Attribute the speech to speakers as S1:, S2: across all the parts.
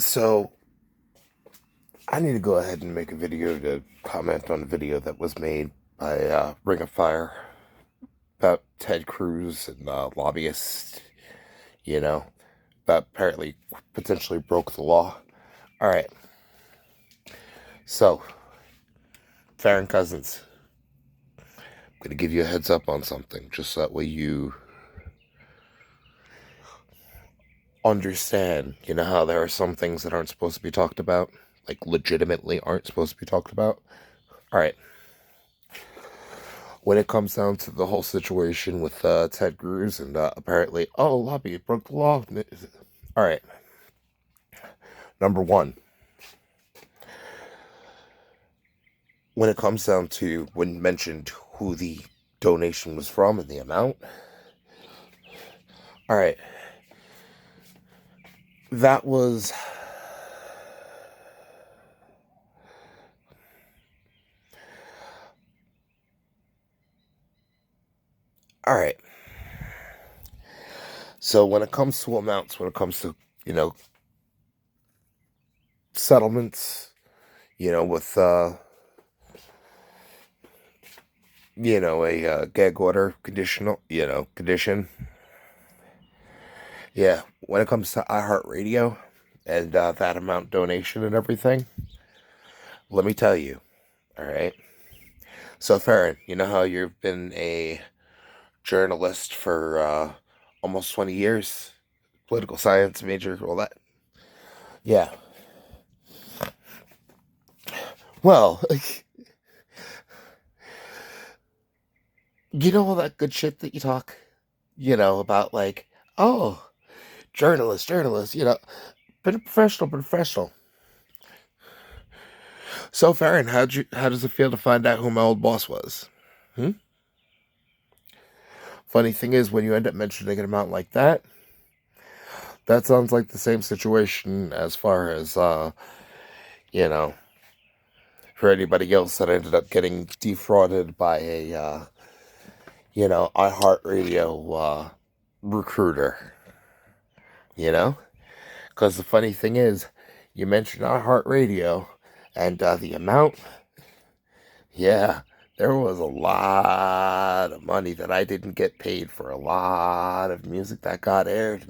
S1: So, I need to go ahead and make a video to comment on a video that was made by Ring of Fire about Ted Cruz and lobbyists, that apparently potentially broke the law. Alright, so, Farron Cousins, I'm going to give you a heads up on something, just so that way you understand, how there are some things that aren't supposed to be talked about, like legitimately aren't supposed to be talked about. Alright, when it comes down to the whole situation with Ted Cruz and apparently, lobby broke the law. All right. Number one, when it comes down to when mentioned who the donation was from and the amount, all right, that was. All right. So when it comes to amounts, when it comes to, settlements, with, a gag order condition. Yeah, when it comes to iHeartRadio and that amount donation and everything, let me tell you, all right? So, Farron, you know how you've been a journalist for almost 20 years? Political science major, all that? Yeah. Well, you know all that good shit that you talk, about like, oh, journalist, been professional. So, Farron, how does it feel to find out who my old boss was? Hmm? Funny thing is, when you end up mentioning an amount like that, that sounds like the same situation as far as, you know, for anybody else that ended up getting defrauded by a, iHeartRadio recruiter, you know? Because the funny thing is, you mentioned iHeartRadio, and the amount, yeah, there was a lot of money that I didn't get paid for a lot of music that got aired,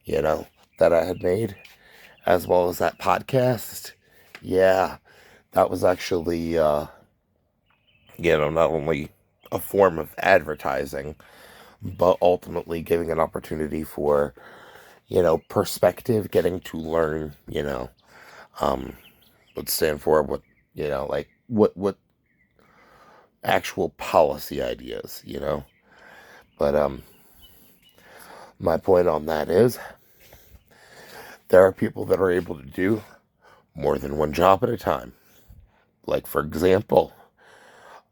S1: you know, that I had made, as well as that podcast. Yeah, that was actually, not only a form of advertising, but ultimately giving an opportunity for, perspective, getting to learn, what stand for, what, like, what actual policy ideas, But, my point on that is, there are people that are able to do more than one job at a time. Like, for example,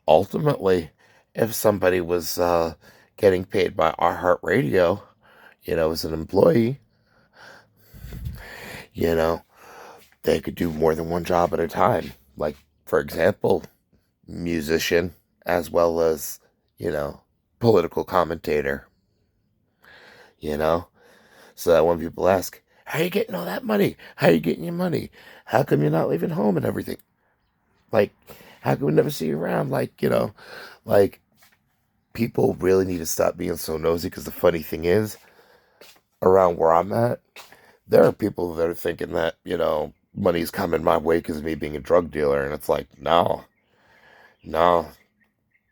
S1: ultimately, if somebody was getting paid by iHeartRadio, as an employee, you know, they could do more than one job at a time. Like, for example, musician as well as, political commentator, you know? So that when people ask, how are you getting all that money? How are you getting your money? How come you're not leaving home and everything? Like, how come we never see you around? Like, like, people really need to stop being so nosy, because the funny thing is, around where I'm at, there are people that are thinking that, money's coming my way because of me being a drug dealer. And it's like, no,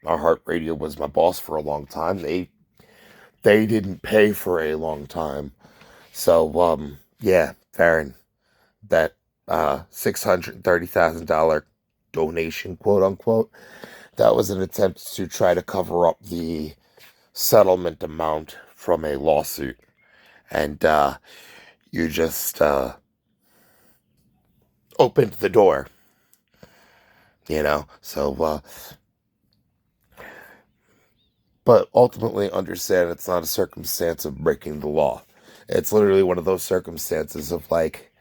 S1: our heart radio was my boss for a long time. They didn't pay for a long time. So, yeah, Farron, that $630,000 donation, quote unquote, that was an attempt to try to cover up the settlement amount from a lawsuit. And you just opened the door, So, but ultimately understand it's not a circumstance of breaking the law. It's literally one of those circumstances of like,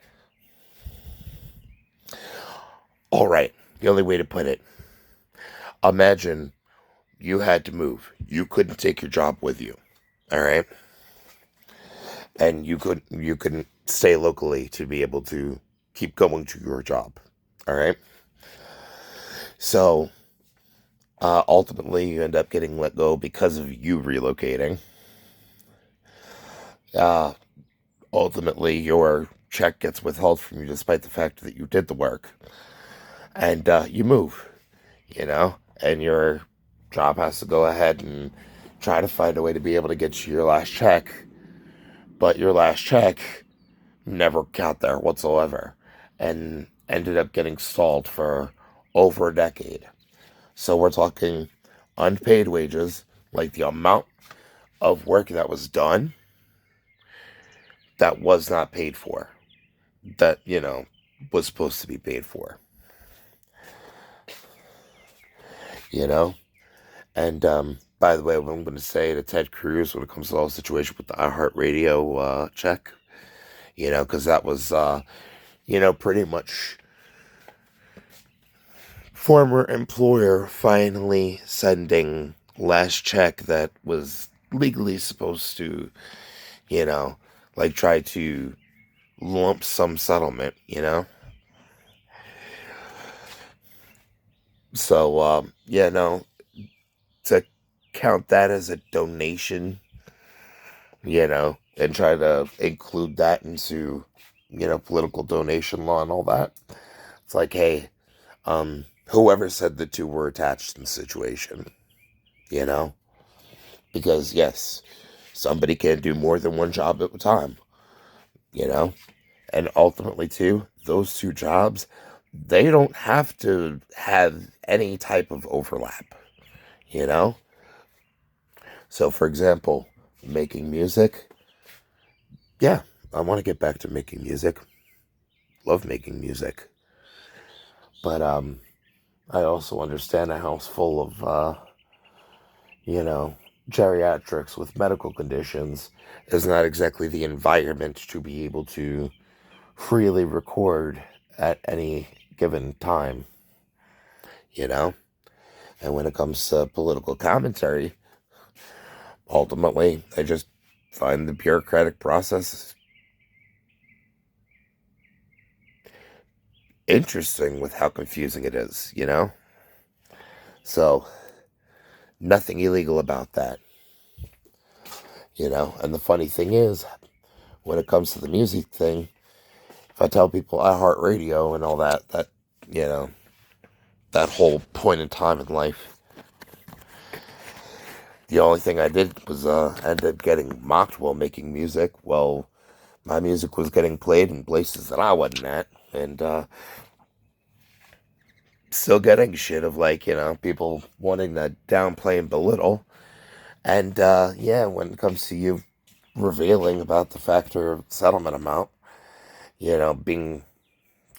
S1: all right, the only way to put it, imagine you had to move. You couldn't take your job with you. All right. and you couldn't stay locally to be able to keep going to your job. All right. So ultimately, you end up getting let go because of you relocating. Uh, Ultimately, your check gets withheld from you despite the fact that you did the work, and you move. You know, and your job has to go ahead and try to find a way to be able to get you your last check, but your last check never got there whatsoever and ended up getting stalled for over a decade. So we're talking unpaid wages, like the amount of work that was done that was not paid for, that, was supposed to be paid for, you know? And by the way, what I'm going to say to Ted Cruz when it comes to the whole situation with the iHeartRadio check, because that was, pretty much former employer finally sending last check that was legally supposed to, you know, like try to lump sum settlement. So, no, to count that as a donation, and try to include that into, political donation law and all that. It's like, hey, whoever said the two were attached in the situation, you know? Because, yes, somebody can do more than one job at a time, you know? And ultimately, too, those two jobs, they don't have to have any type of overlap, you know? So, for example, making music, yeah, I want to get back to making music. Love making music. But, I also understand a house full of, you know, geriatrics with medical conditions is not exactly the environment to be able to freely record at any given time, you know? And when it comes to political commentary, ultimately, I just find the bureaucratic process interesting with how confusing it is? So, nothing illegal about that. And the funny thing is, when it comes to the music thing, if I tell people I heart radio and all that, you know, that whole point in time in life, the only thing I did was end up getting mocked while making music. Well, my music was getting played in places that I wasn't at, and still getting shit of like, people wanting to downplay and belittle. And yeah, when it comes to you revealing about the factor settlement amount, being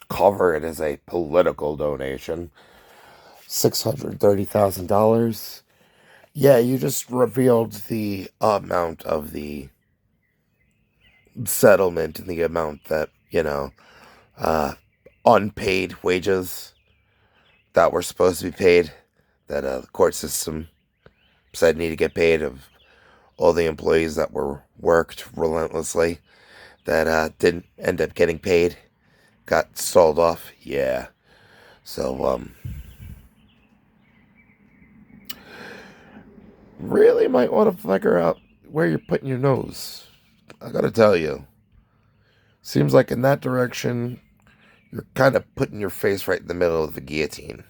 S1: covered as a political donation, $630,000. Yeah, you just revealed the amount of the settlement and the amount that, uh, unpaid wages that were supposed to be paid, that the court system said need to get paid, of all the employees that were worked relentlessly that didn't end up getting paid, got stalled off. Yeah. So, really might want to figure out where you're putting your nose. I gotta tell you, seems like in that direction, you're kind of putting your face right in the middle of the guillotine.